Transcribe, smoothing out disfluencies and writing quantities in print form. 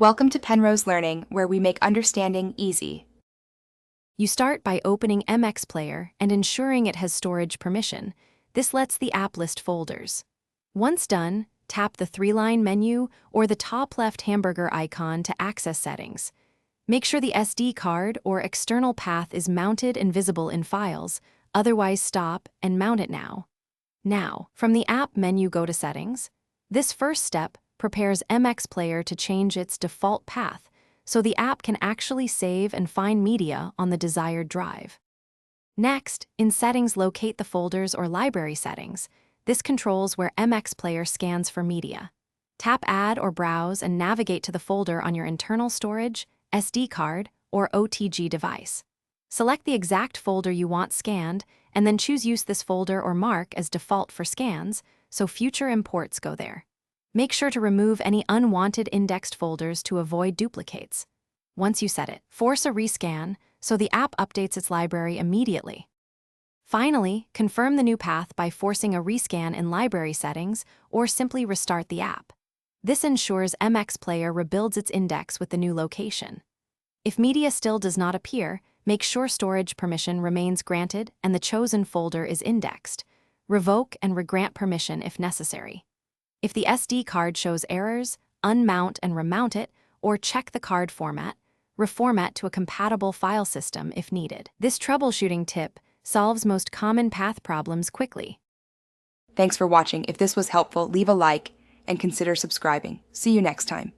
Welcome to Penrose Learning, where we make understanding easy. You start by opening MX Player and ensuring it has storage permission. This lets the app list folders. Once done, tap the three-line menu or the top left hamburger icon to access settings. Make sure the SD card or external path is mounted and visible in Files, otherwise stop and mount it now. Now, from the app menu, go to Settings. This first step prepares MX Player to change its default path, so the app can actually save and find media on the desired drive. Next, in Settings, locate the folders or library settings. This controls where MX Player scans for media. Tap Add or Browse and navigate to the folder on your internal storage, SD card, or OTG device. Select the exact folder you want scanned, and then choose Use this folder or mark as default for scans, so future imports go there. Make sure to remove any unwanted indexed folders to avoid duplicates. Once you set it, force a rescan so the app updates its library immediately. Finally, confirm the new path by forcing a rescan in library settings or simply restart the app. This ensures MX Player rebuilds its index with the new location. If media still does not appear, make sure storage permission remains granted and the chosen folder is indexed. Revoke and regrant permission if necessary. If the SD card shows errors, unmount and remount it, or check the card format. Reformat to a compatible file system if needed. This troubleshooting tip solves most common path problems quickly. Thanks for watching. If this was helpful, leave a like and consider subscribing. See you next time.